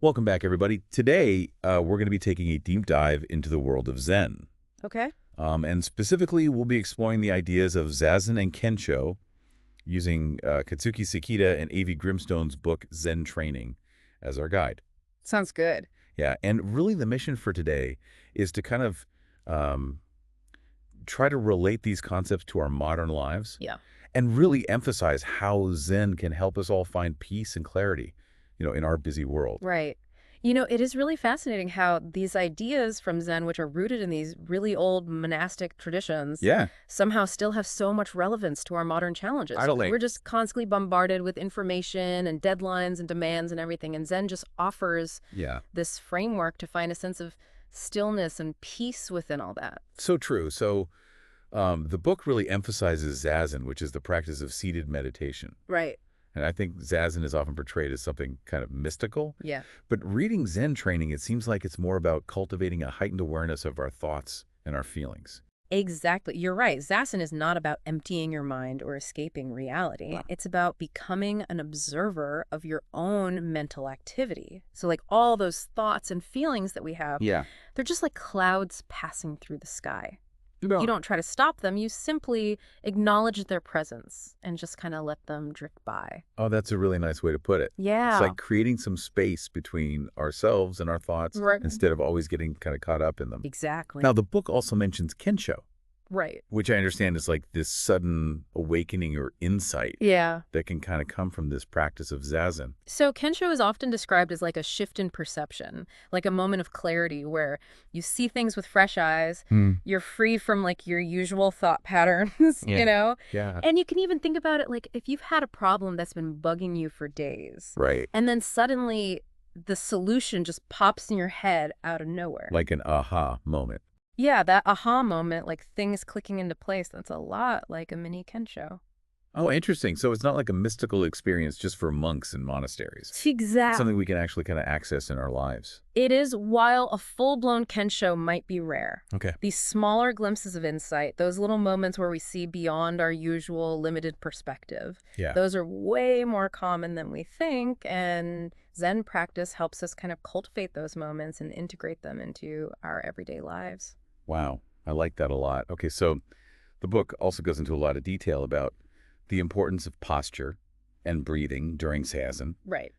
Welcome back, everybody. Today, we're going to be taking a deep dive into the world of Zen. Okay. And specifically, we'll be exploring the ideas of Zazen and Kensho using Katsuki Sekita and A.V. Grimstone's book, Zen Training, as our guide. Sounds good. Yeah, and really the mission for today is to kind of try to relate these concepts to our modern lives. Yeah. And really emphasize how Zen can help us all find peace and clarity, in our busy world. Right. It is really fascinating how these ideas from Zen, which are rooted in these really old monastic traditions, Yeah, somehow still have so much relevance to our modern challenges. totally. We're just constantly bombarded with information and deadlines and demands and everything. And Zen just offers Yeah, this framework to find a sense of stillness and peace within all that. so true. So the book really emphasizes Zazen, which is the practice of seated meditation. Right. And I think Zazen is often portrayed as something kind of mystical. Yeah. But reading Zen Training, it seems like it's more about cultivating a heightened awareness of our thoughts and our feelings. Exactly. You're right. Zazen is not about emptying your mind or escaping reality. Wow. It's about becoming an observer of your own mental activity. So like all those thoughts and feelings that we have, Yeah. they're just like clouds passing through the sky. No. You don't try to stop them. You simply acknowledge their presence and just kind of let them drift by. Oh, that's a really nice way to put it. Yeah. It's like creating some space between ourselves and our thoughts Right. instead of always getting kind of caught up in them. Exactly. Now, the book also mentions Kensho, Right. which I understand is like this sudden awakening or insight Yeah. that can kind of come from this practice of Zazen. So Kensho is often described as like a shift in perception, like a moment of clarity where you see things with fresh eyes, you're free from like your usual thought patterns, Yeah. And you can even think about it like if you've had a problem that's been bugging you for days, Right. and then suddenly the solution just pops in your head out of nowhere. Like an aha moment. Yeah, that aha moment, like things clicking into place, that's a lot like a mini Kensho. Oh, interesting. So it's not like a mystical experience just for monks and monasteries. Exactly. Something we can actually kind of access in our lives. It is, while a full-blown Kensho might be rare. Okay. These smaller glimpses of insight, those little moments where we see beyond our usual limited perspective, Yeah. those are way more common than we think, and Zen practice helps us kind of cultivate those moments and integrate them into our everyday lives. Wow. I like that a lot. Okay, so the book also goes into a lot of detail about the importance of posture and breathing during Zazen. Right.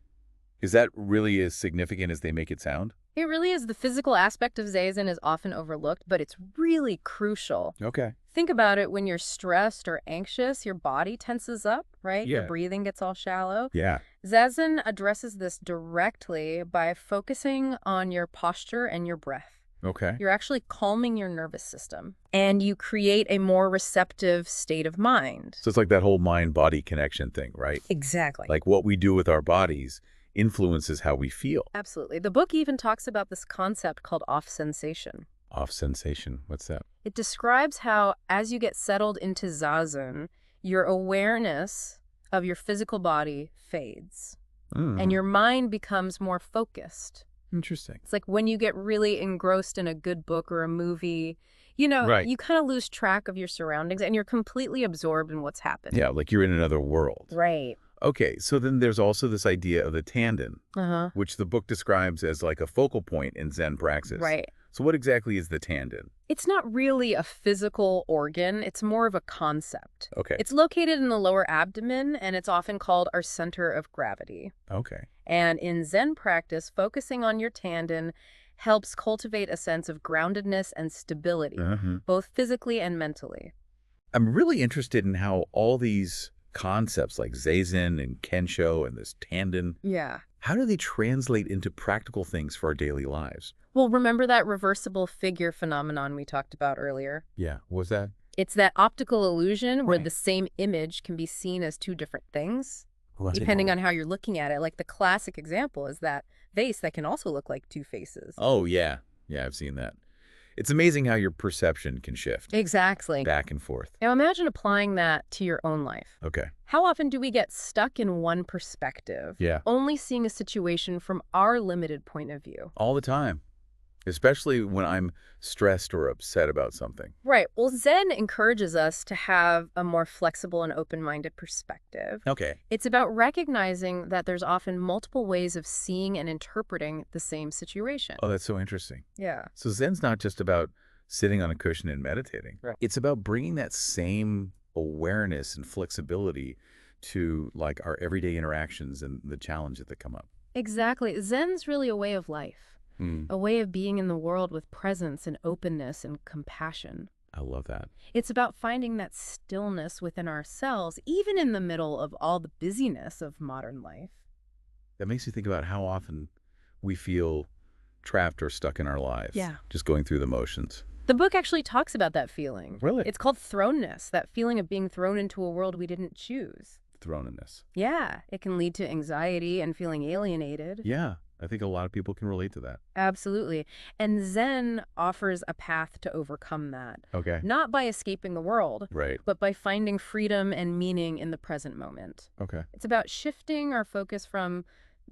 Is that really as significant as they make it sound? It really is. The physical aspect of Zazen is often overlooked, but it's really crucial. Okay. Think about it. When you're stressed or anxious, your body tenses up, right? Your Yeah. breathing gets all shallow. Yeah. Zazen addresses this directly by focusing on your posture and your breath. Okay. You're actually calming your nervous system, and you create a more receptive state of mind. So it's like that whole mind-body connection thing, right? Exactly. Like what we do with our bodies influences how we feel. Absolutely. The book even talks about this concept called off sensation. Off sensation. What's that? It describes how, as you get settled into Zazen, your awareness of your physical body fades, and your mind becomes more focused. Interesting. It's like when you get really engrossed in a good book or a movie, Right. you kind of lose track of your surroundings and you're completely absorbed in what's happening. Yeah, like you're in another world. Right. Okay, so then there's also this idea of the tanden, Uh-huh. which the book describes as like a focal point in Zen praxis. Right. So what exactly is the tanden? It's not really a physical organ. It's more of a concept. Okay. It's located in the lower abdomen, and it's often called our center of gravity. Okay. And in Zen practice, focusing on your tanden helps cultivate a sense of groundedness and stability, both physically and mentally. I'm really interested in how all these concepts like Zazen and Kensho and this tanden, Yeah. how do they translate into practical things for our daily lives? Well, remember that reversible figure phenomenon we talked about earlier? Yeah, what was that? It's that optical illusion where Right. the same image can be seen as two different things, Well, depending on how you're looking at it. Like the classic example is that vase that can also look like two faces. Oh, yeah. Yeah, I've seen that. It's amazing how your perception can shift Exactly. back and forth. Now imagine applying that to your own life. Okay. How often do we get stuck in one perspective, Yeah. only seeing a situation from our limited point of view? All the time. Especially when I'm stressed or upset about something. Right. Well, Zen encourages us to have a more flexible and open-minded perspective. Okay. It's about recognizing that there's often multiple ways of seeing and interpreting the same situation. Oh, that's so interesting. Yeah. So Zen's not just about sitting on a cushion and meditating. Right. It's about bringing that same awareness and flexibility to like our everyday interactions and the challenges that come up. Exactly. Zen's really a way of life. A way of being in the world with presence and openness and compassion. I love that. It's about finding that stillness within ourselves, even in the middle of all the busyness of modern life. That makes me think about how often we feel trapped or stuck in our lives. Yeah. Just going through the motions. The book actually talks about that feeling. Really? It's called thrownness, that feeling of being thrown into a world we didn't choose. Thrownness. Yeah, it can lead to anxiety and feeling alienated. Yeah. I think a lot of people can relate to that. Absolutely. And Zen offers a path to overcome that. Okay. Not by escaping the world, Right. but by finding freedom and meaning in the present moment. Okay. It's about shifting our focus from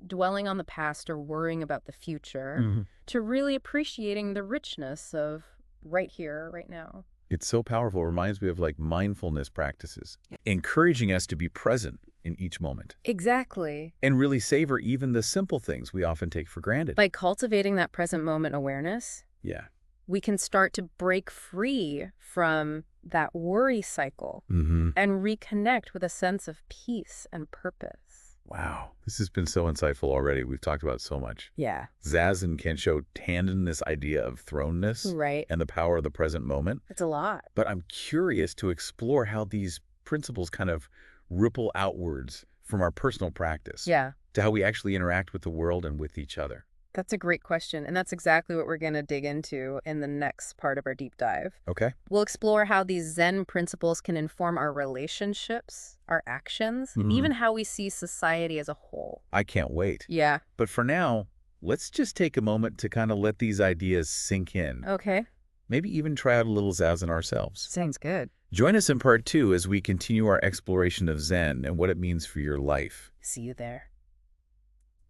dwelling on the past or worrying about the future to really appreciating the richness of right here, right now. It's so powerful. It reminds me of like mindfulness practices, encouraging us to be present in each moment. Exactly. And really savor even the simple things we often take for granted. By cultivating that present moment awareness, Yeah. we can start to break free from that worry cycle Mm-hmm. and reconnect with a sense of peace and purpose. Wow. This has been so insightful already. We've talked about so much. Yeah. Zazen Kensho tandem this idea of thrownness Right. and the power of the present moment. It's a lot. But I'm curious to explore how these principles kind of ripple outwards from our personal practice Yeah. to how we actually interact with the world and with each other. That's a great question. And that's exactly what we're going to dig into in the next part of our deep dive. Okay. We'll explore how these Zen principles can inform our relationships, our actions, and even how we see society as a whole. I can't wait. Yeah. But for now, let's just take a moment to kind of let these ideas sink in. Okay. Maybe even try out a little Zazen ourselves. Sounds good. Join us in part 2 as we continue our exploration of Zen and what it means for your life. See you there.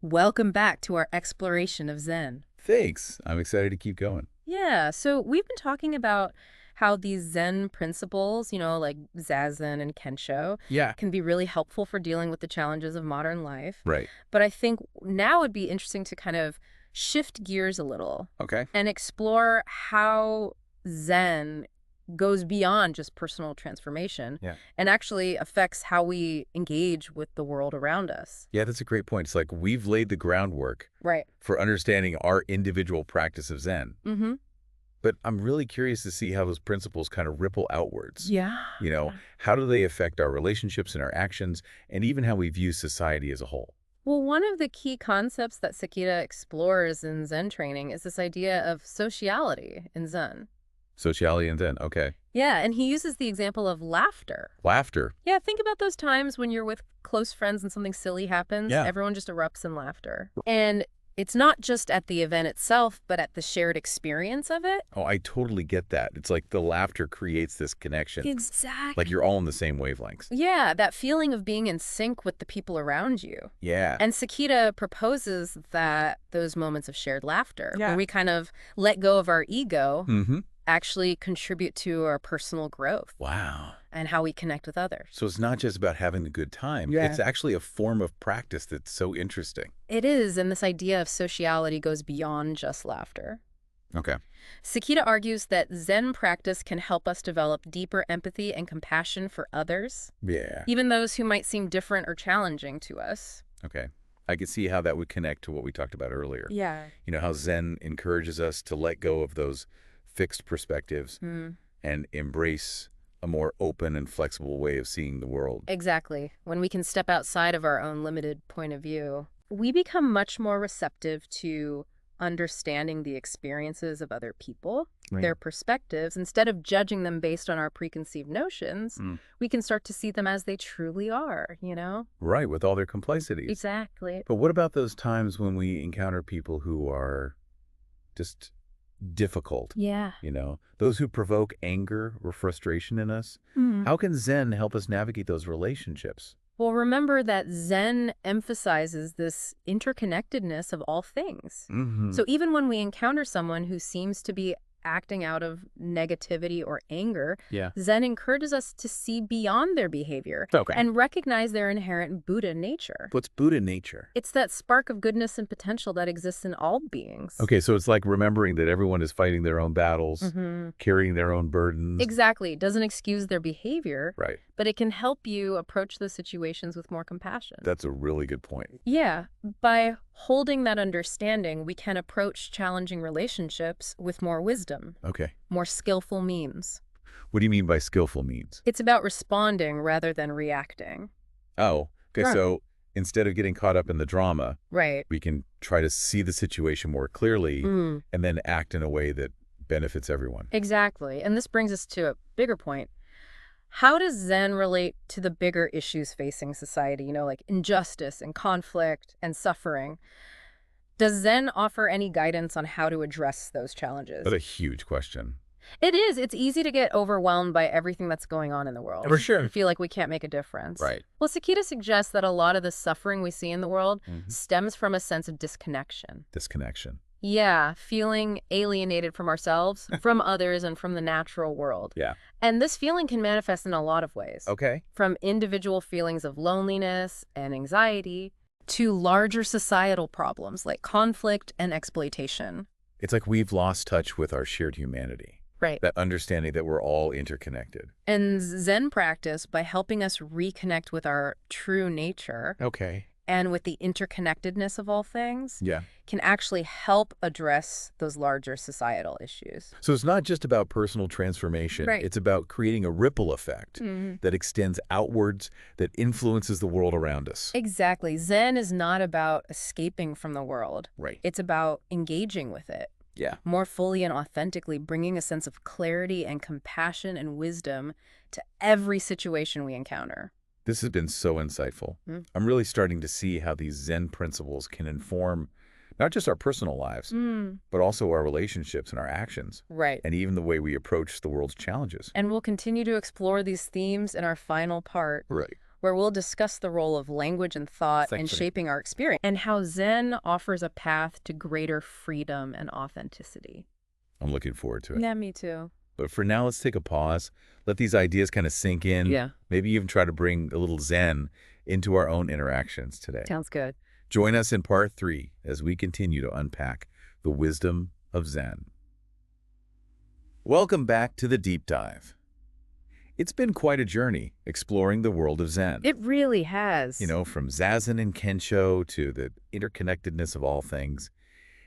Welcome back to our exploration of Zen. Thanks. I'm excited to keep going. Yeah, so we've been talking about how these Zen principles, like Zazen and Kensho, Yeah. can be really helpful for dealing with the challenges of modern life. Right. But I think now it'd be interesting to kind of shift gears a little Okay. and explore how Zen goes beyond just personal transformation and actually affects how we engage with the world around us. Yeah, that's a great point. It's like we've laid the groundwork Right. for understanding our individual practice of Zen. Mm-hmm. But I'm really curious to see how those principles kind of ripple outwards. Yeah. How do they affect our relationships and our actions, and even how we view society as a whole? Well, one of the key concepts that Sakita explores in Zen training is this idea of sociality in Zen. Sociality and Zen, okay. Yeah, and he uses the example of laughter. Laughter. Yeah, think about those times when you're with close friends and something silly happens. Yeah. Everyone just erupts in laughter. And it's not just at the event itself, but at the shared experience of it. Oh, I totally get that. It's like the laughter creates this connection. Exactly. Like you're all on the same wavelengths. Yeah, that feeling of being in sync with the people around you. Yeah. And Sakita proposes that those moments of shared laughter, where we kind of let go of our ego, actually contribute to our personal growth. Wow. And how we connect with others. So it's not just about having a good time. Yeah. It's actually a form of practice that's so interesting. It is, and this idea of sociality goes beyond just laughter. Okay. Sakita argues that Zen practice can help us develop deeper empathy and compassion for others, Yeah. even those who might seem different or challenging to us. Okay. I could see how that would connect to what we talked about earlier. Yeah. How Zen encourages us to let go of those fixed perspectives and embrace a more open and flexible way of seeing the world. Exactly. When we can step outside of our own limited point of view, we become much more receptive to understanding the experiences of other people, their perspectives. Instead of judging them based on our preconceived notions, we can start to see them as they truly are, Right, with all their complexities. Exactly. But what about those times when we encounter people who are just difficult? Yeah. Those who provoke anger or frustration in us. How can Zen help us navigate those relationships? Well, remember that Zen emphasizes this interconnectedness of all things. So even when we encounter someone who seems to be acting out of negativity or anger, Zen encourages us to see beyond their behavior and recognize their inherent Buddha nature. What's Buddha nature? It's that spark of goodness and potential that exists in all beings. Okay, so it's like remembering that everyone is fighting their own battles, carrying their own burdens. Exactly. It doesn't excuse their behavior, Right. but it can help you approach those situations with more compassion. That's a really good point. Yeah. By holding that understanding, we can approach challenging relationships with more wisdom, Okay. more skillful means. What do you mean by skillful means? It's about responding rather than reacting. Oh, okay, Right. so instead of getting caught up in the drama, Right. we can try to see the situation more clearly and then act in a way that benefits everyone. Exactly. And this brings us to a bigger point. How does Zen relate to the bigger issues facing society, like injustice and conflict and suffering? Does Zen offer any guidance on how to address those challenges? That's a huge question. It is. It's easy to get overwhelmed by everything that's going on in the world. For sure. And feel like we can't make a difference. Right. Well, Sakita suggests that a lot of the suffering we see in the world stems from a sense of disconnection. Disconnection. Yeah, feeling alienated from ourselves, from others, and from the natural world. Yeah. And this feeling can manifest in a lot of ways. Okay. From individual feelings of loneliness and anxiety to larger societal problems like conflict and exploitation. It's like we've lost touch with our shared humanity. Right. That understanding that we're all interconnected. And Zen practice, by helping us reconnect with our true nature Okay. and with the interconnectedness of all things, Yeah. can actually help address those larger societal issues. So it's not just about personal transformation. Right. It's about creating a ripple effect that extends outwards, that influences the world around us. Exactly. Zen is not about escaping from the world. Right. It's about engaging with it Yeah. more fully and authentically, bringing a sense of clarity and compassion and wisdom to every situation we encounter. This has been so insightful. I'm really starting to see how these Zen principles can inform not just our personal lives, but also our relationships and our actions, Right. and even the way we approach the world's challenges. And we'll continue to explore these themes in our final part, Right. where we'll discuss the role of language and thought in Thanks, Vinny. shaping our experience, and how Zen offers a path to greater freedom and authenticity. I'm looking forward to it. Yeah, me too. But for now, let's take a pause. Let these ideas kind of sink in. Yeah. Maybe even try to bring a little Zen into our own interactions today. Sounds good. Join us in part 3 as we continue to unpack the wisdom of Zen. Welcome back to the Deep Dive. It's been quite a journey exploring the world of Zen. It really has. From Zazen and Kensho to the interconnectedness of all things.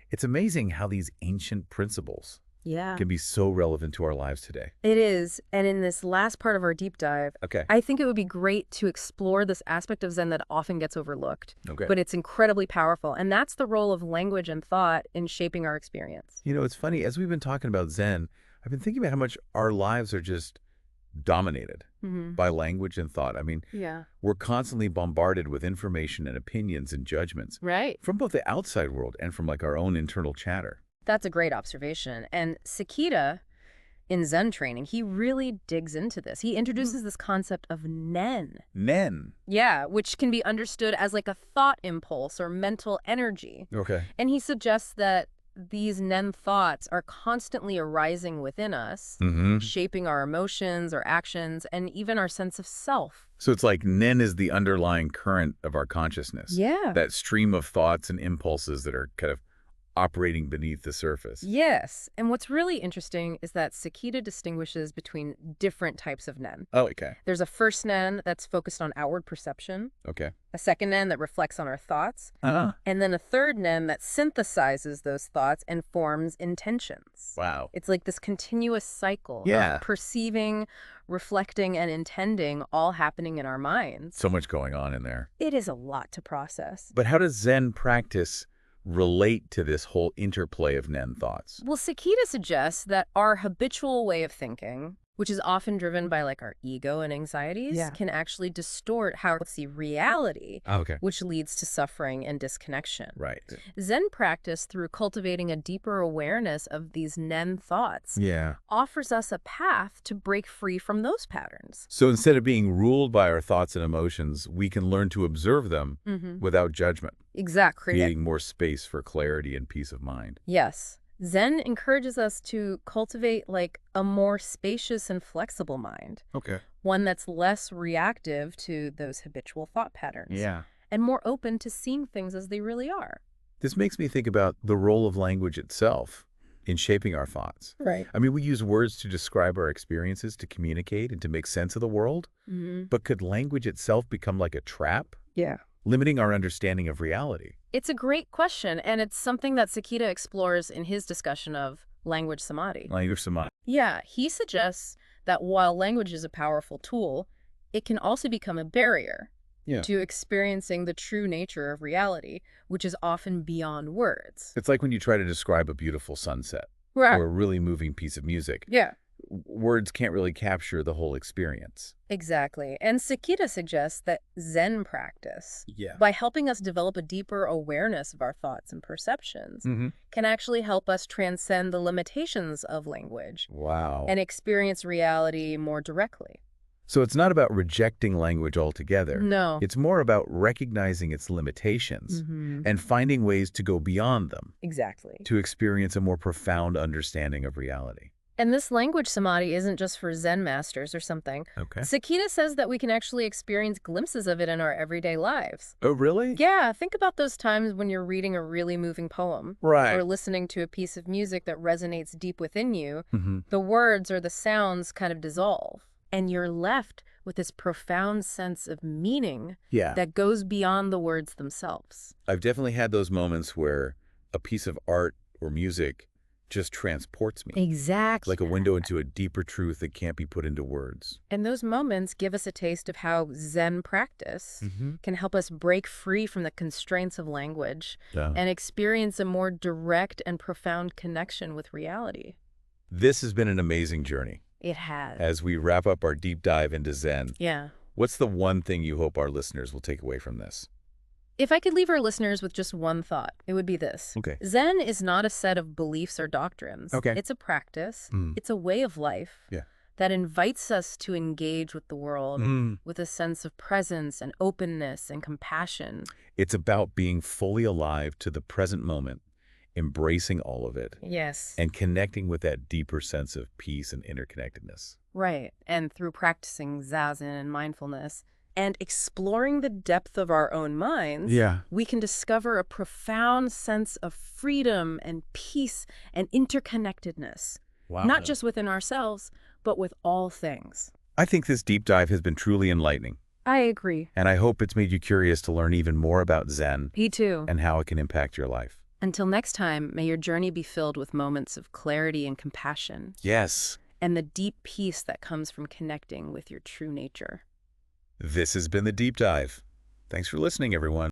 It's amazing how these ancient principles Yeah. can be so relevant to our lives today. It is. And in this last part of our deep dive, Okay. I think it would be great to explore this aspect of Zen that often gets overlooked, Okay. but it's incredibly powerful. And that's the role of language and thought in shaping our experience. It's funny, as we've been talking about Zen, I've been thinking about how much our lives are just dominated by language and thought. I mean, Yeah. we're constantly bombarded with information and opinions and judgments Right. from both the outside world and from our own internal chatter. That's a great observation. And Sakita, in Zen training, he really digs into this. He introduces this concept of nen. Nen. Yeah, which can be understood as like a thought impulse or mental energy. Okay. And he suggests that these nen thoughts are constantly arising within us, shaping our emotions, our actions, and even our sense of self. So it's like Nen is the underlying current of our consciousness. Yeah. That stream of thoughts and impulses that are kind of operating beneath the surface. Yes. And what's really interesting is that Sakita distinguishes between different types of nen. Oh, okay. There's a first nen that's focused on outward perception, Okay. a second nen that reflects on our thoughts, and then a third nen that synthesizes those thoughts and forms intentions. Wow. It's like this continuous cycle Yeah. of perceiving, reflecting, and intending all happening in our minds. So much going on in there. It is a lot to process. But how does Zen practice relate to this whole interplay of Nen thoughts? Well, Sakita suggests that our habitual way of thinking, which is often driven by like our ego and anxieties, can actually distort how we see reality, Okay. which leads to suffering and disconnection. Right. Zen practice, through cultivating a deeper awareness of these Nen thoughts, offers us a path to break free from those patterns. So instead of being ruled by our thoughts and emotions, we can learn to observe them without judgment, Exactly. creating more space for clarity and peace of mind. Yes. Zen encourages us to cultivate like a more spacious and flexible mind. Okay. One that's less reactive to those habitual thought patterns. And more open to seeing things as they really are. This makes me think about the role of language itself in shaping our thoughts. Right. I mean, we use words to describe our experiences, to communicate, and to make sense of the world. But could language itself become like a trap? Yeah. Limiting our understanding of reality? It's a great question, and it's something that Sakita explores in his discussion of language samadhi. Language samadhi. Yeah, he suggests that while language is a powerful tool, it can also become a barrier to experiencing the true nature of reality, which is often beyond words. It's like when you try to describe a beautiful sunset or a really moving piece of music. Yeah. Words can't really capture the whole experience. Exactly. And Sakita suggests that Zen practice, by helping us develop a deeper awareness of our thoughts and perceptions, can actually help us transcend the limitations of language. Wow. And experience reality more directly. So it's not about rejecting language altogether. No. It's more about recognizing its limitations and finding ways to go beyond them. Exactly. To experience a more profound understanding of reality. And this language samadhi isn't just for Zen masters or something. Okay. Sakita says that we can actually experience glimpses of it in our everyday lives. Oh, really? Yeah, think about those times when you're reading a really moving poem. Right. Or listening to a piece of music that resonates deep within you. The words or the sounds kind of dissolve. And you're left with this profound sense of meaning that goes beyond the words themselves. I've definitely had those moments where a piece of art or music just transports me. Exactly. Like a window into a deeper truth that can't be put into words. And those moments give us a taste of how Zen practice can help us break free from the constraints of language and experience a more direct and profound connection with reality. This has been an amazing journey. It has. As we wrap up our deep dive into Zen, what's the one thing you hope our listeners will take away from this? If I could leave our listeners with just one thought, it would be this. Okay. Zen is not a set of beliefs or doctrines. Okay. It's a practice. It's a way of life that invites us to engage with the world with a sense of presence and openness and compassion. It's about being fully alive to the present moment, embracing all of it. Yes. And connecting with that deeper sense of peace and interconnectedness. Right. And through practicing zazen and mindfulness, and exploring the depth of our own minds, we can discover a profound sense of freedom and peace and interconnectedness. Wow. Not just within ourselves, but with all things. I think this deep dive has been truly enlightening. I agree. And I hope it's made you curious to learn even more about Zen. Me too. And how it can impact your life. Until next time, may your journey be filled with moments of clarity and compassion. Yes. And the deep peace that comes from connecting with your true nature. This has been The Deep Dive. Thanks for listening, everyone.